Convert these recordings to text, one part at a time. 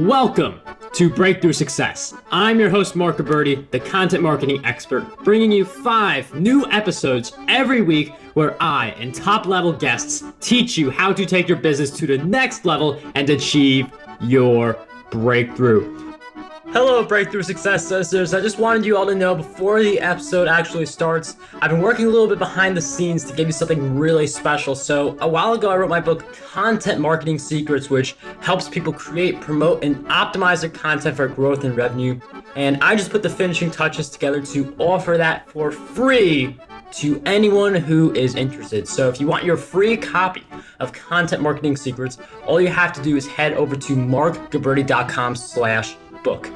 Welcome to Breakthrough Success. I'm your host, Mark Gabberty, the content marketing expert, bringing you 5 new episodes every week where I and top-level guests teach you how to take your business to the next level and achieve your breakthrough. Hello, Breakthrough Success listeners. I just wanted you all to know before the episode actually starts, I've been working a little bit behind the scenes to give you something really special. So a while ago, I wrote my book, Content Marketing Secrets, which helps people create, promote, and optimize their content for growth and revenue. And I just put the finishing touches together to offer that for free to anyone who is interested. So if you want your free copy of Content Marketing Secrets, all you have to do is head over to markgabberty.com/book.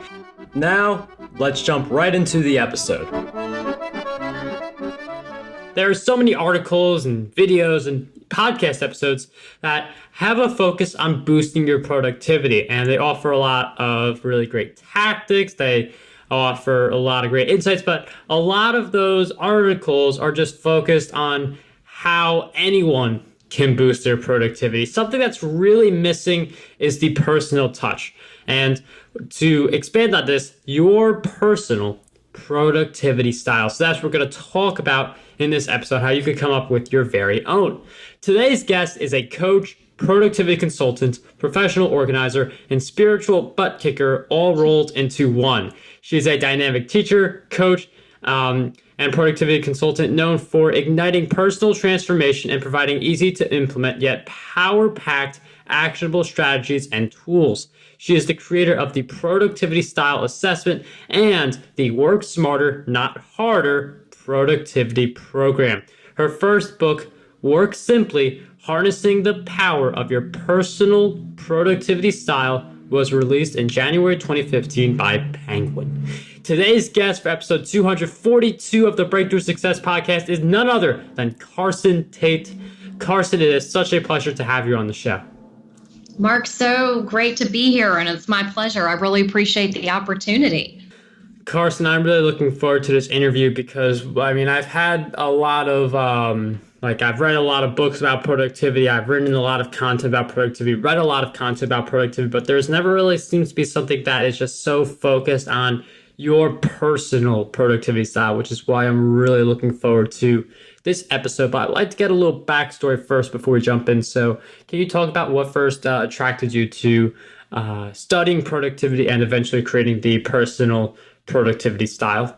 Now, let's jump right into the episode. There are so many articles and videos and podcast episodes that have a focus on boosting your productivity, and they offer a lot of really great tactics. They offer a lot of great insights, but a lot of those articles are just focused on how anyone can boost their productivity. Something that's really missing is the personal touch. And to expand on this, your personal productivity style. So that's what we're going to talk about in this episode, how you can come up with your very own. Today's guest is a coach, productivity consultant, professional organizer, and spiritual butt kicker all rolled into one. She's a dynamic teacher, coach, and productivity consultant known for igniting personal transformation and providing easy to implement yet power-packed actionable strategies and tools. She is the creator of the Productivity Style Assessment and the Work Smarter, Not Harder productivity program. Her first book, Work Simply, Harnessing the Power of Your Personal Productivity Style, was released in January 2015 by Penguin. Today's guest for episode 242 of the Breakthrough Success Podcast is none other than Carson Tate. Carson, it is such a pleasure to have you on the show. Mark, so great to be here, and it's my pleasure. I really appreciate the opportunity. Carson, I'm really looking forward to this interview because, I've had a lot of, I've read a lot of books about productivity. I've written a lot of content about productivity, read a lot of content about productivity, but there's never really seems to be something that is just so focused on your personal productivity style, which is why I'm really looking forward to this episode. But I'd like to get a little backstory first before we jump in. So can you talk about what first attracted you to studying productivity and eventually creating the personal productivity style?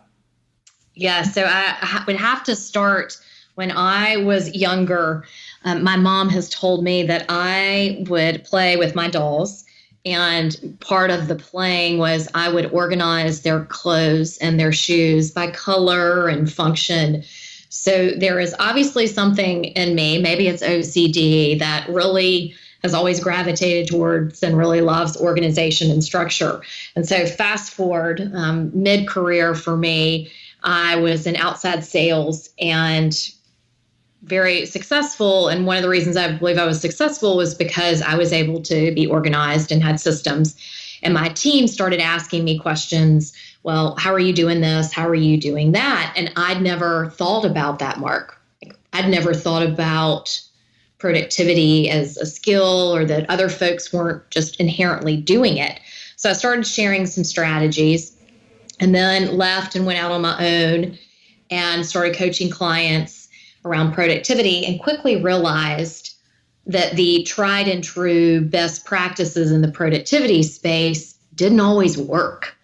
Yeah, so I would have to start when I was younger. My mom has told me that I would play with my dolls. And part of the playing was I would organize their clothes and their shoes by color and function. So there is obviously something in me, maybe it's OCD, that really has always gravitated towards and really loves organization and structure. And so fast forward, mid-career for me, I was in outside sales and very successful. And one of the reasons I believe I was successful was because I was able to be organized and had systems. And my team started asking me questions. Well, how are you doing this? How are you doing that? And I'd never thought about that, Mark. I'd never thought about productivity as a skill or that other folks weren't just inherently doing it. So I started sharing some strategies and then left and went out on my own and started coaching clients around productivity and quickly realized that the tried and true best practices in the productivity space didn't always work.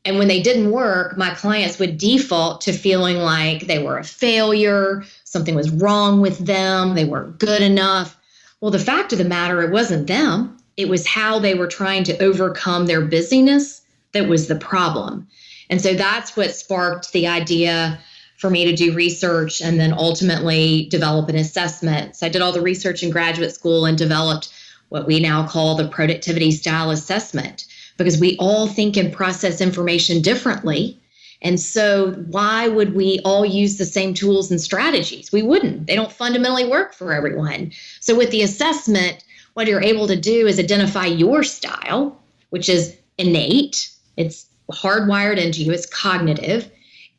And when they didn't work, my clients would default to feeling like they were a failure, something was wrong with them, they weren't good enough. Well, the fact of the matter, it wasn't them. It was how they were trying to overcome their busyness that was the problem. And so that's what sparked the idea for me to do research and then ultimately develop an assessment. So I did all the research in graduate school and developed what we now call the Productivity Style Assessment, because we all think and process information differently. And so why would we all use the same tools and strategies? We wouldn't. They don't fundamentally work for everyone. So with the assessment, what you're able to do is identify your style, which is innate. It's hardwired into you. It's cognitive.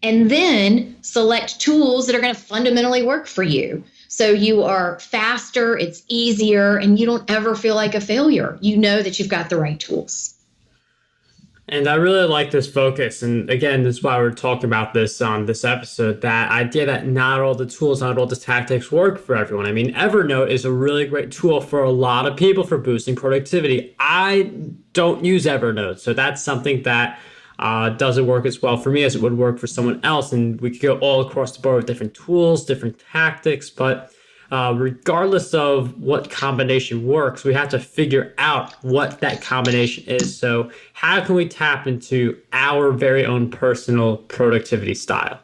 And then select tools that are going to fundamentally work for you. So you are faster, it's easier, and you don't ever feel like a failure. You know that you've got the right tools. And I really like this focus. And again, this is why we're talking about this on this episode, that idea that not all the tools, not all the tactics work for everyone. I mean, Evernote is a really great tool for a lot of people for boosting productivity. I don't use Evernote, so that's something that doesn't work as well for me as it would work for someone else. And we could go all across the board with different tools, different tactics, but regardless of what combination works, we have to figure out what that combination is. So how can we tap into our very own personal productivity style?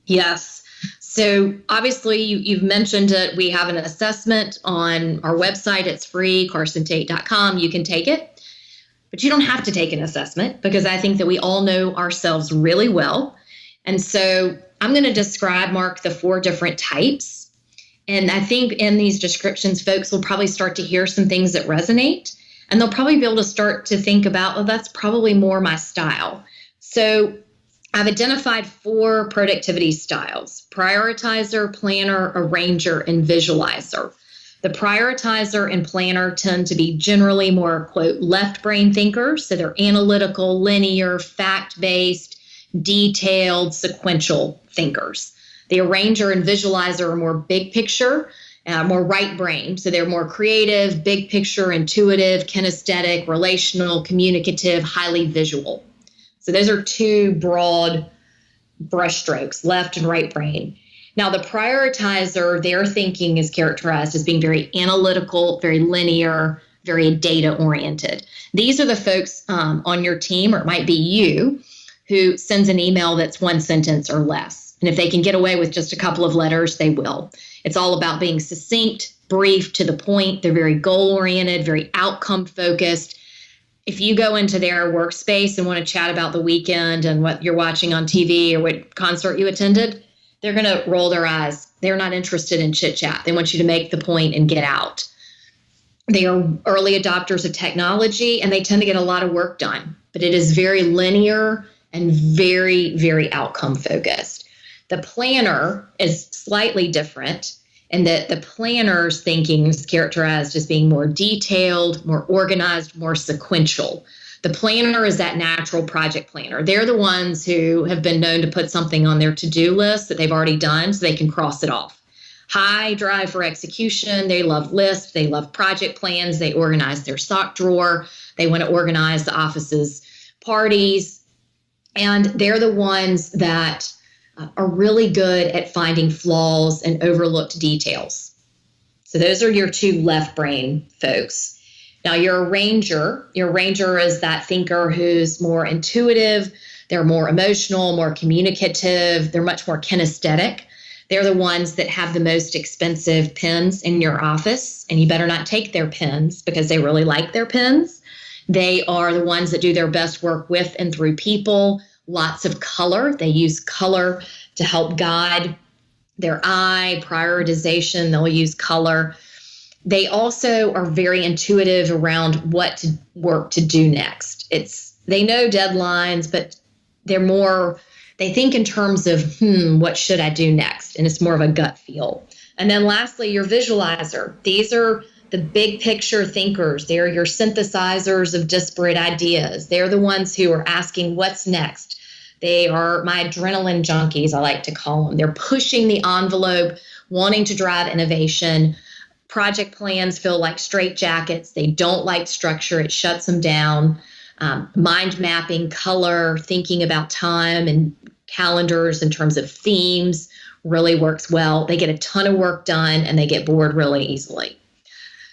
Yes. So obviously you've mentioned it. We have an assessment on our website. It's free, carsontate.com. You can take it, but you don't have to take an assessment because I think that we all know ourselves really well. And so I'm going to describe, Mark, the 4 different types. And I think in these descriptions, folks will probably start to hear some things that resonate, and they'll probably be able to start to think about, well, that's probably more my style. So I've identified 4 productivity styles: prioritizer, planner, arranger, and visualizer. The prioritizer and planner tend to be generally more, quote, left brain thinkers. So they're analytical, linear, fact-based, detailed, sequential thinkers. The arranger and visualizer are more big picture, more right brain. So they're more creative, big picture, intuitive, kinesthetic, relational, communicative, highly visual. So those are 2 broad brushstrokes, left and right brain. Now, the prioritizer, their thinking is characterized as being very analytical, very linear, very data oriented. These are the folks on your team, or it might be you, who sends an email that's 1 sentence or less. And if they can get away with just a couple of letters, they will. It's all about being succinct, brief, to the point. They're very goal-oriented, very outcome-focused. If you go into their workspace and want to chat about the weekend and what you're watching on TV or what concert you attended, they're going to roll their eyes. They're not interested in chit-chat. They want you to make the point and get out. They are early adopters of technology, and they tend to get a lot of work done. But it is very linear and very, very outcome-focused. The planner is slightly different in that the planner's thinking is characterized as being more detailed, more organized, more sequential. The planner is that natural project planner. They're the ones who have been known to put something on their to-do list that they've already done so they can cross it off. High drive for execution. They love lists. They love project plans. They organize their sock drawer. They want to organize the office's parties. And they're the ones that are really good at finding flaws and overlooked details. So those are your 2 left brain folks. Now your arranger is that thinker who's more intuitive, they're more emotional, more communicative, they're much more kinesthetic. They're the ones that have the most expensive pens in your office, and you better not take their pens because they really like their pens. They are the ones that do their best work with and through people. Lots of color. They use color to help guide their eye, prioritization. They'll use color. They also are very intuitive around what work to do next. They know deadlines, but they think in terms of, what should I do next? And it's more of a gut feel. And then lastly, your visualizer. These are the big picture thinkers. They're your synthesizers of disparate ideas. They're the ones who are asking what's next. They are my adrenaline junkies, I like to call them. They're pushing the envelope, wanting to drive innovation. Project plans feel like straitjackets. They don't like structure. It shuts them down. Mind mapping, color, thinking about time and calendars in terms of themes really works well. They get a ton of work done and they get bored really easily.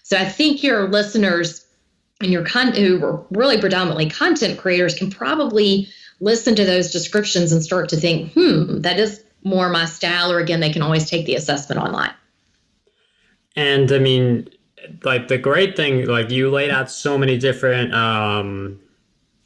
So I think your listeners and who are really predominantly content creators can probably listen to those descriptions and start to think, that is more my style. Or again, they can always take the assessment online. And I mean, like the great thing, like you laid out so many different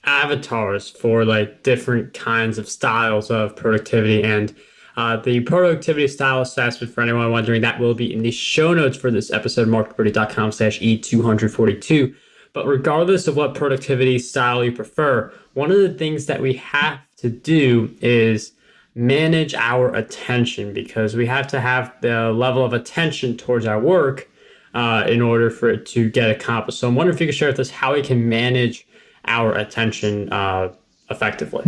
avatars for like different kinds of styles of productivity. And the productivity style assessment, for anyone wondering, that will be in the show notes for this episode, markberty.com/E242. But regardless of what productivity style you prefer, one of the things that we have to do is manage our attention, because we have to have the level of attention towards our work in order for it to get accomplished. So I'm wondering if you could share with us how we can manage our attention effectively.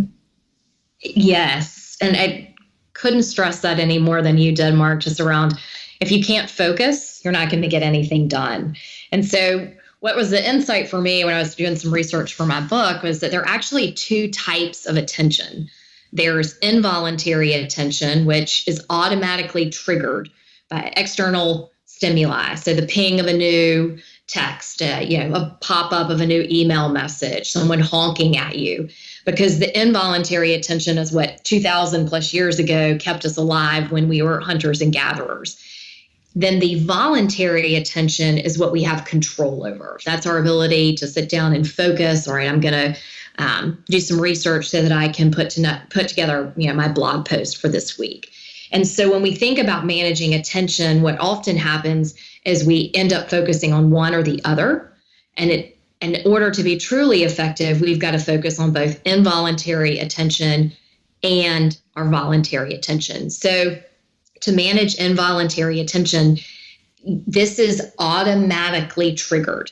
Yes. And I couldn't stress that any more than you did, Mark, just around if you can't focus, you're not going to get anything done. And so what was the insight for me when I was doing some research for my book was that there are actually two types of attention. There's involuntary attention, which is automatically triggered by external stimuli. So the ping of a new text, a pop-up of a new email message, someone honking at you, because the involuntary attention is what 2,000 plus years ago kept us alive when we were hunters and gatherers. Then the voluntary attention is what we have control over. That's our ability to sit down and focus. All right, I'm going to do some research so that I can put together my blog post for this week. And so when we think about managing attention, what often happens is we end up focusing on one or the other. And in order to be truly effective, we've got to focus on both involuntary attention and our voluntary attention. So to manage involuntary attention, this is automatically triggered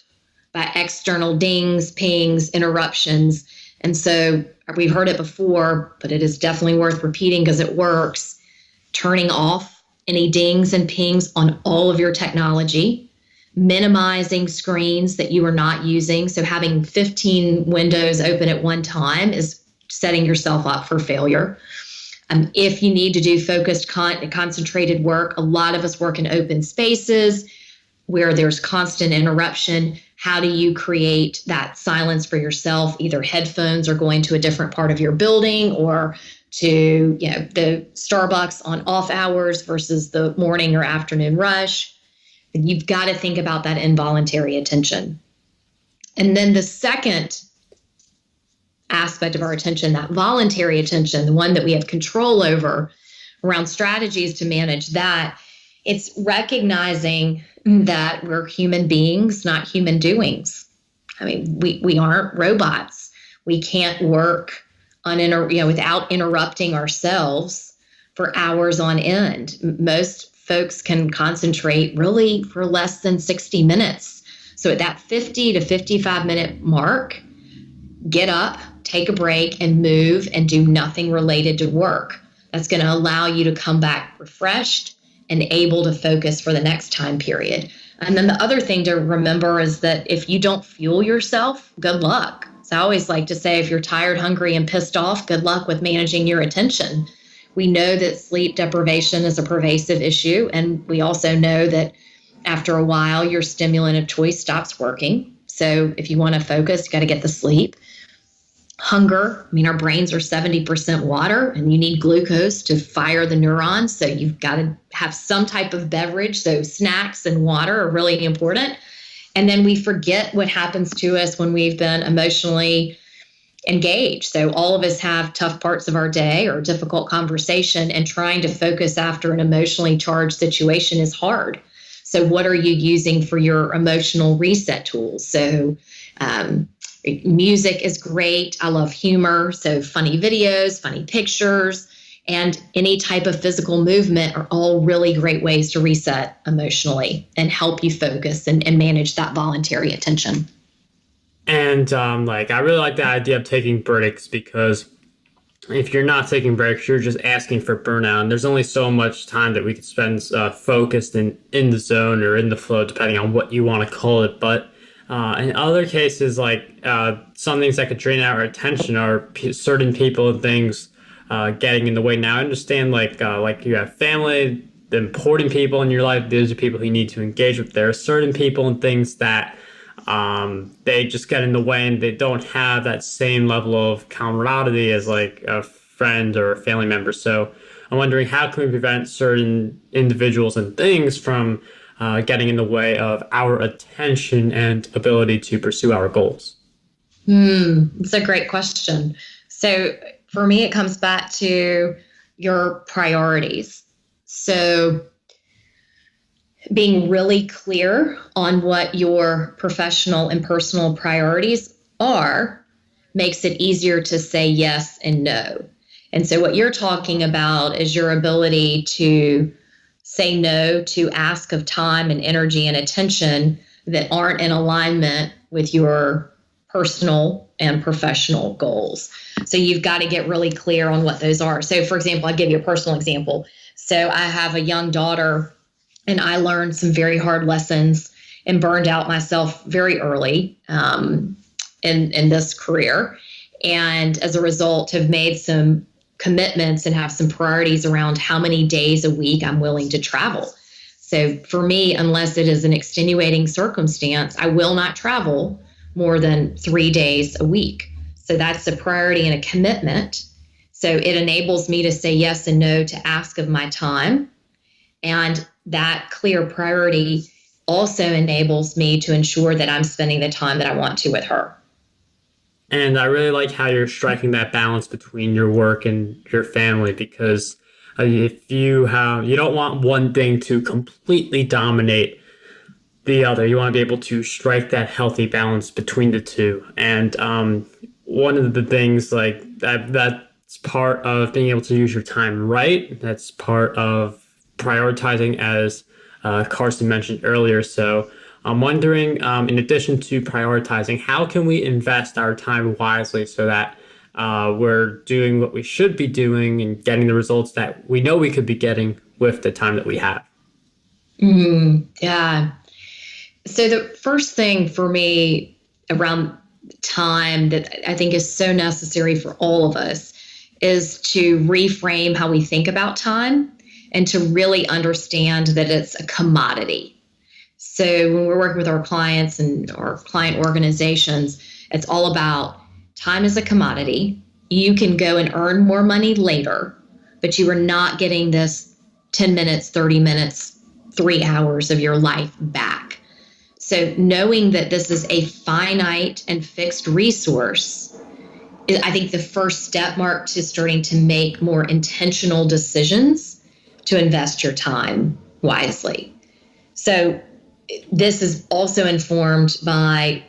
by external dings, pings, interruptions. And so we've heard it before, but it is definitely worth repeating because it works. Turning off any dings and pings on all of your technology, minimizing screens that you are not using. So having 15 windows open at one time is setting yourself up for failure. If you need to do focused, concentrated work, a lot of us work in open spaces where there's constant interruption. How do you create that silence for yourself? Either headphones or going to a different part of your building, or to the Starbucks on off hours versus the morning or afternoon rush. You've got to think about that involuntary attention. And then the second aspect of our attention, that voluntary attention, the one that we have control over, around strategies to manage that, it's recognizing that we're human beings, not human doings. I mean, we aren't robots. We can't work without interrupting ourselves for hours on end. Most folks can concentrate really for less than 60 minutes. So at that 50 to 55 minute mark, get up, take a break, and move and do nothing related to work. That's going to allow you to come back refreshed and able to focus for the next time period. And then the other thing to remember is that if you don't fuel yourself, good luck. So I always like to say, if you're tired, hungry, and pissed off, good luck with managing your attention. We know that sleep deprivation is a pervasive issue. And we also know that after a while, your stimulant of choice stops working. So if you want to focus, you got to get the sleep. Hunger, our brains are 70% water, and you need glucose to fire the neurons. So you've got to have some type of beverage. So snacks and water are really important. And then we forget what happens to us when we've been emotionally engaged. So all of us have tough parts of our day or difficult conversation, and trying to focus after an emotionally charged situation is hard. So what are you using for your emotional reset tools? So music is great. I love humor. So funny videos, funny pictures, and any type of physical movement are all really great ways to reset emotionally and help you focus and manage that voluntary attention. And I really like the idea of taking breaks, because if you're not taking breaks, you're just asking for burnout. And there's only so much time that we could spend focused and in the zone or in the flow, depending on what you want to call it. But in other cases, some things that could drain our attention are certain people and things getting in the way. Now, I understand like you have family, the important people in your life. Those are people who you need to engage with. There are certain people and things that they just get in the way, and they don't have that same level of camaraderie as like a friend or a family member. So I'm wondering, how can we prevent certain individuals and things from getting in the way of our attention and ability to pursue our goals? It's a great question. So for me, it comes back to your priorities. So being really clear on what your professional and personal priorities are makes it easier to say yes and no. And so what you're talking about is your ability to say no to ask of time and energy and attention that aren't in alignment with your personal and professional goals. So you've got to get really clear on what those are. So for example, I'll give you a personal example. So I have a young daughter, and I learned some very hard lessons and burned out myself very early in this career. And as a result, have made some commitments and have some priorities around how many days a week I'm willing to travel. So for me, unless it is an extenuating circumstance, I will not travel more than 3 days a week. So that's a priority and a commitment. So it enables me to say yes and no to ask of my time. And that clear priority also enables me to ensure that I'm spending the time that I want to with her. And I really like how you're striking that balance between your work and your family, because if you don't want one thing to completely dominate the other. You want to be able to strike that healthy balance between the two. And one of the things like that's part of being able to use your time right. That's part of prioritizing, as Carson mentioned earlier. So I'm wondering, in addition to prioritizing, how can we invest our time wisely so that we're doing what we should be doing and getting the results that we know we could be getting with the time that we have? Yeah. So the first thing for me around time that I think is so necessary for all of us is to reframe how we think about time and to really understand that it's a commodity. So when we're working with our clients and our client organizations, it's all about time is a commodity. You can go and earn more money later, but you are not getting this 10 minutes, 30 minutes, 3 hours of your life back. So knowing that this is a finite and fixed resource is, I think, the first step, Mark, to starting to make more intentional decisions to invest your time wisely. So this is also informed by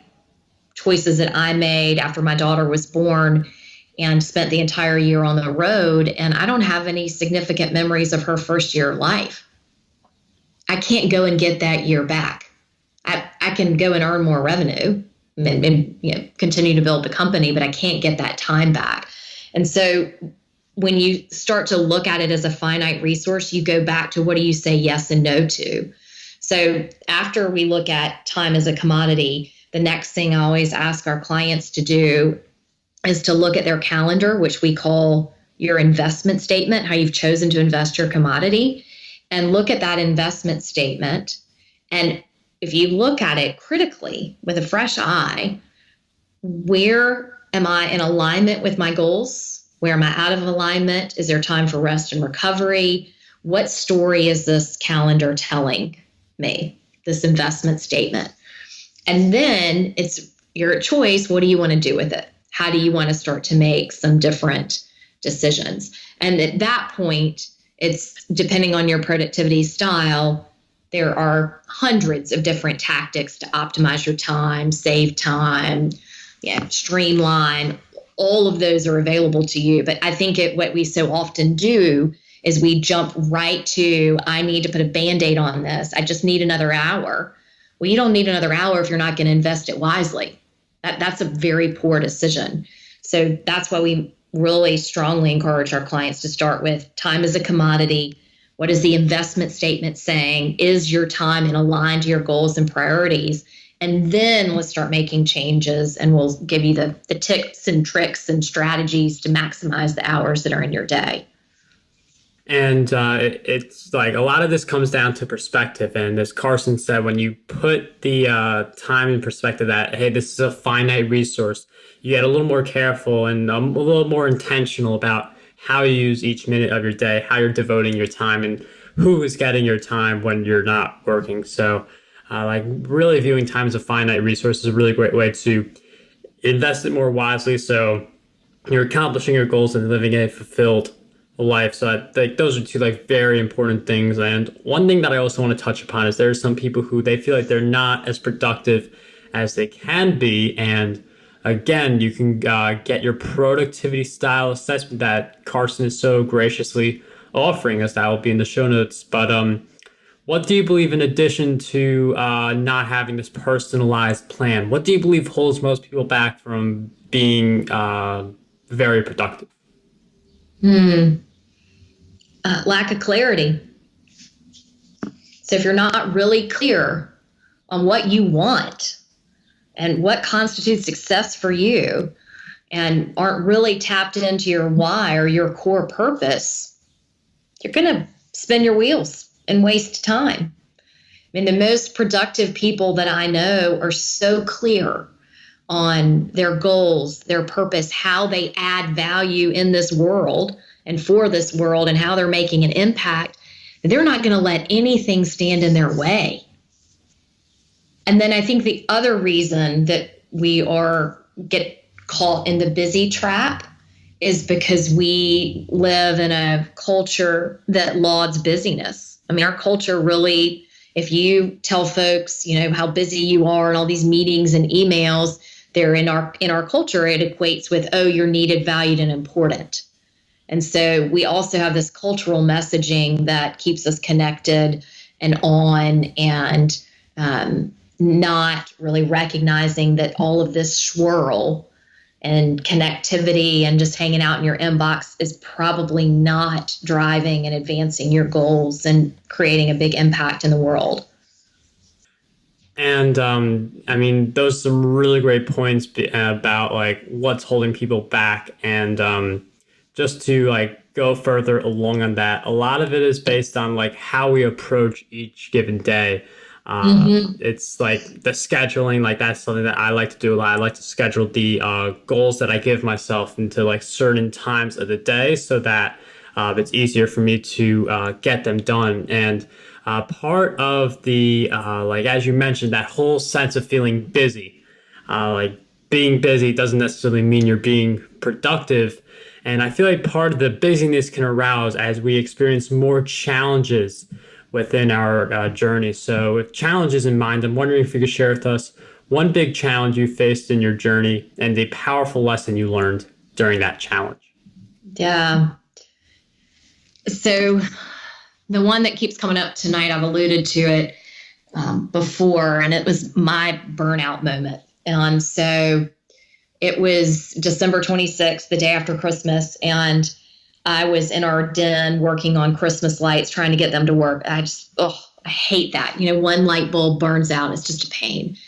choices that I made after my daughter was born and spent the entire year on the road. And I don't have any significant memories of her first year of life. I can't go and get that year back. I can go and earn more revenue and continue to build the company, but I can't get that time back. And so when you start to look at it as a finite resource, you go back to what do you say yes and no to? So after we look at time as a commodity, the next thing I always ask our clients to do is to look at their calendar, which we call your investment statement, how you've chosen to invest your commodity, and look at that investment statement. And if you look at it critically with a fresh eye, where am I in alignment with my goals? Where am I out of alignment? Is there time for rest and recovery? What story is this calendar telling me, this investment statement? And then it's your choice. What do you want to do with it? How do you want to start to make some different decisions? And at that point, it's depending on your productivity style, there are hundreds of different tactics to optimize your time, save time, streamline. All of those are available to you. But I think what we so often do is we jump right to, I need to put a Band-Aid on this. I just need another hour. Well, you don't need another hour if you're not going to invest it wisely. That's a very poor decision. So that's why we really strongly encourage our clients to start with time as a commodity. What is the investment statement saying? Is your time aligned to your goals and priorities? And then let's start making changes, and we'll give you the tips and tricks and strategies to maximize the hours that are in your day. And it's like a lot of this comes down to perspective. And as Carson said, when you put the time in perspective that, hey, this is a finite resource, you get a little more careful and a little more intentional about how you use each minute of your day, how you're devoting your time, and who is getting your time when you're not working. So really viewing time as a finite resource is a really great way to invest it more wisely so you're accomplishing your goals and living a fulfilled life. So I think those are two very important things. And one thing that I also want to touch upon is there are some people who they feel like they're not as productive as they can be. And again, you can get your productivity style assessment that Carson is so graciously offering us. That will be in the show notes. But what do you believe, in addition to not having this personalized plan, what do you believe holds most people back from being very productive? Lack of clarity. So if you're not really clear on what you want and what constitutes success for you, and aren't really tapped into your why or your core purpose, you're going to spin your wheels and waste time. I mean, the most productive people that I know are so clear on their goals, their purpose, how they add value in this world and for this world, and how they're making an impact. They're not going to let anything stand in their way. And then I think the other reason that we get caught in the busy trap is because we live in a culture that lauds busyness. I mean, our culture really, if you tell folks, how busy you are and all these meetings and emails, they're in our culture, it equates with, oh, you're needed, valued, and important. And so we also have this cultural messaging that keeps us connected and on, and not really recognizing that all of this swirl and connectivity and just hanging out in your inbox is probably not driving and advancing your goals and creating a big impact in the world. And I mean, those are some really great points about like what's holding people back. And just to like go further along on that, a lot of it is based on like how we approach each given day. It's like the scheduling, like that's something that I like to do a lot. I like to schedule the goals that I give myself into like certain times of the day so that it's easier for me to get them done. And part of the, like, as you mentioned, that whole sense of feeling busy, like being busy doesn't necessarily mean you're being productive. And I feel like part of the busyness can arouse as we experience more challenges within our journey. So with challenges in mind, I'm wondering if you could share with us one big challenge you faced in your journey and the powerful lesson you learned during that challenge. Yeah. So the one that keeps coming up tonight, I've alluded to it before, and it was my burnout moment. And so it was December 26th, the day after Christmas, and I was in our den working on Christmas lights, trying to get them to work. I hate that. One light bulb burns out. It's just a pain.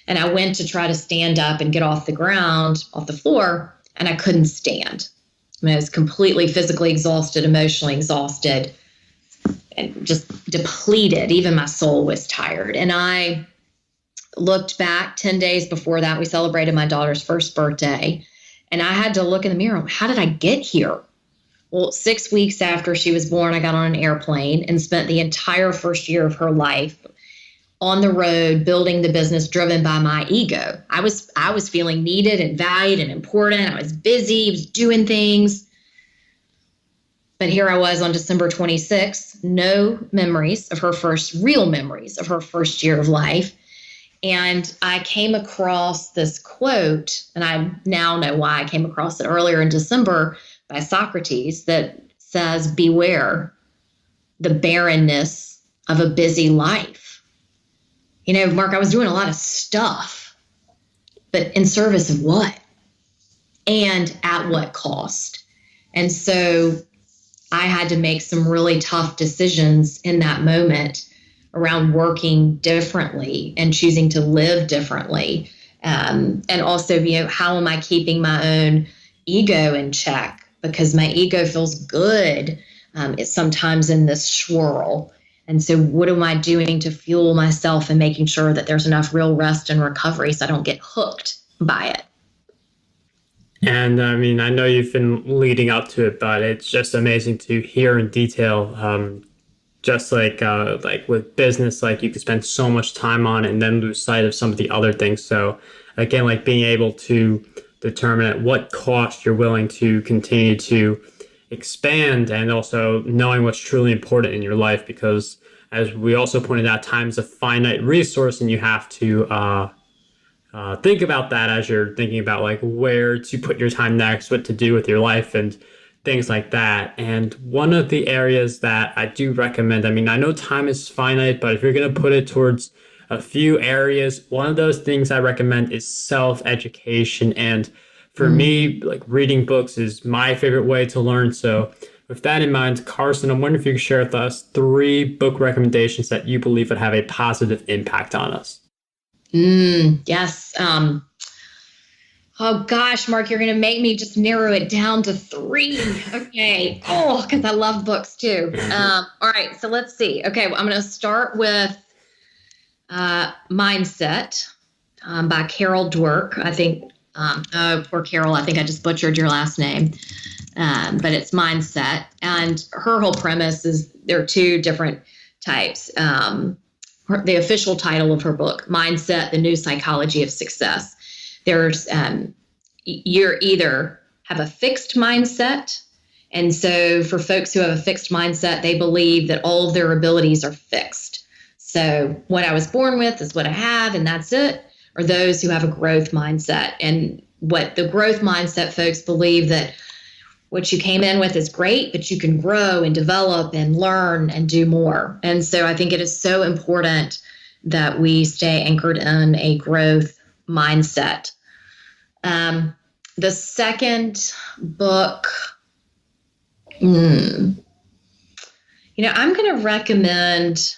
And I went to try to stand up and get off the ground, off the floor, and I couldn't stand. I mean, I was completely physically exhausted, emotionally exhausted, and just depleted. Even my soul was tired. And I looked back 10 days before that. We celebrated my daughter's first birthday. And I had to look in the mirror. How did I get here? Well, 6 weeks after she was born, I got on an airplane and spent the entire first year of her life on the road, building the business driven by my ego. I was feeling needed and valued and important. I was busy, I was doing things. But here I was on December 26th, no real memories of her first year of life. And I came across this quote, and I now know why I came across it earlier in December, by Socrates, that says, beware the barrenness of a busy life. Mark, I was doing a lot of stuff, but in service of what? And at what cost? And so I had to make some really tough decisions in that moment around working differently and choosing to live differently. And also, how am I keeping my own ego in check? Because my ego feels good. It's sometimes in this swirl. And so what am I doing to fuel myself and making sure that there's enough real rest and recovery so I don't get hooked by it? And I mean, I know you've been leading up to it, but it's just amazing to hear in detail. Just like with business, like you could spend so much time on it and then lose sight of some of the other things. So again, like being able to determine at what cost you're willing to continue to expand, and also knowing what's truly important in your life, because as we also pointed out, time is a finite resource and you have to think about that as you're thinking about like where to put your time next, what to do with your life, and things like that. And one of the areas that I do recommend, I mean, I know time is finite, but if you're going to put it towards a few areas, one of those things I recommend is self-education. And for me, like reading books is my favorite way to learn. So with that in mind, Carson, I'm wondering if you could share with us 3 book recommendations that you believe would have a positive impact on us. Yes. Oh gosh, Mark, you're going to make me just narrow it down to 3. Okay. Oh, because I love books too. All right. So let's see. Okay. Well, I'm going to start with Mindset by Carol Dweck. I think, poor Carol, I think I just butchered your last name. But it's Mindset. And her whole premise is there are 2 different types. The official title of her book, Mindset, The New Psychology of Success. There's, you're either have a fixed mindset. And so for folks who have a fixed mindset, they believe that all of their abilities are fixed. So what I was born with is what I have, and that's it. Or those who have a growth mindset. And what the growth mindset folks believe that what you came in with is great, but you can grow and develop and learn and do more. And so I think it is so important that we stay anchored in a growth mindset. The second book, I'm going to recommend,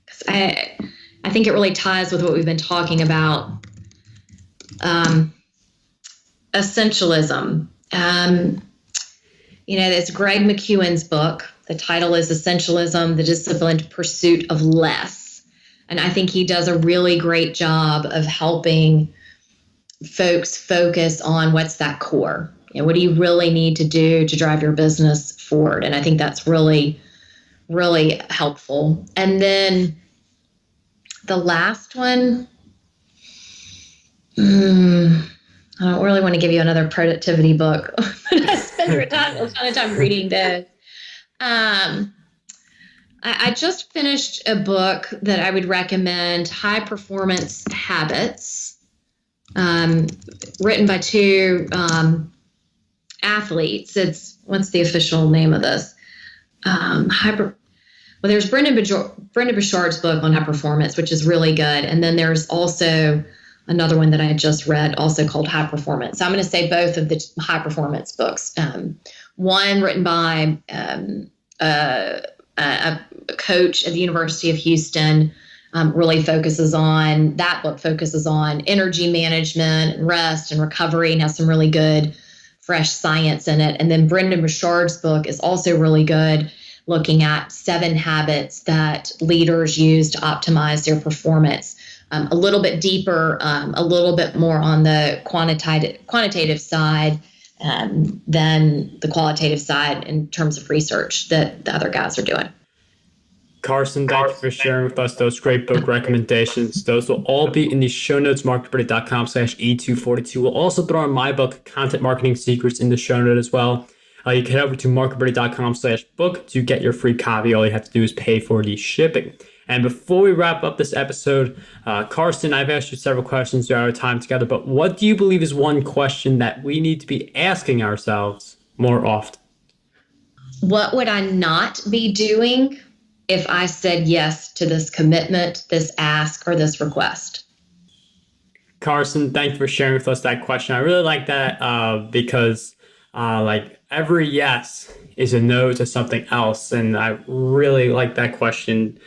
because I think it really ties with what we've been talking about, Essentialism. It's Greg McKeown's book. The title is Essentialism, The Disciplined Pursuit of Less. And I think he does a really great job of helping folks focus on what's that core. What do you really need to do to drive your business forward? And I think that's really, really helpful. And then the last one, I don't really want to give you another productivity book, but I spend a ton of time reading those. I just finished a book that I would recommend, High Performance Habits, written by 2 athletes. What's the official name of this? There's Brendon Burchard's book on high performance, which is really good. And then there's also another one that I had just read, also called High Performance. So I'm going to say both of the high performance books. One written by a coach at the University of Houston, really focuses on energy management and rest and recovery, and has some really good fresh science in it. And then Brendon Burchard's book is also really good, looking at 7 habits that leaders use to optimize their performance. A little bit deeper, a little bit more on the quantitative side than the qualitative side in terms of research that the other guys are doing. Carson, thank you for sharing with us those great book recommendations. Those will all be in the show notes, marketability.com/E242. We'll also throw in my book, Content Marketing Secrets, in the show note as well. You can head over to marketability.com/book to get your free copy. All you have to do is pay for the shipping. And before we wrap up this episode, Carson, I've asked you several questions throughout our time together, but what do you believe is one question that we need to be asking ourselves more often? What would I not be doing if I said yes to this commitment, this ask, or this request? Carson, thank you for sharing with us that question. I really like that because every yes is a no to something else. And I really like that question.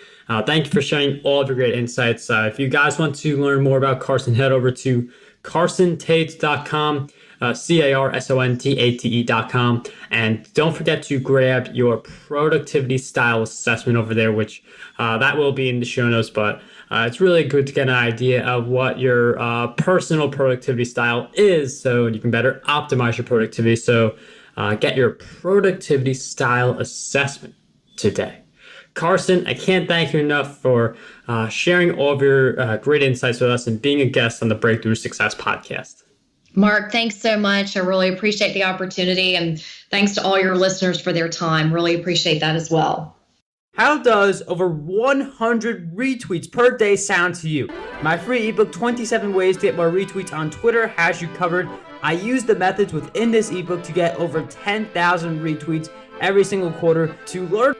Thank you for sharing all of your great insights. If you guys want to learn more about Carson, head over to carsontate.com, carsontate.com. And don't forget to grab your productivity style assessment over there, which that will be in the show notes. But it's really good to get an idea of what your personal productivity style is so you can better optimize your productivity. So get your productivity style assessment today. Carson, I can't thank you enough for sharing all of your great insights with us and being a guest on the Breakthrough Success podcast. Mark, thanks so much. I really appreciate the opportunity, and thanks to all your listeners for their time. Really appreciate that as well. How does over 100 retweets per day sound to you? My free ebook, 27 Ways to Get More Retweets on Twitter, has you covered. I use the methods within this ebook to get over 10,000 retweets every single quarter. To learn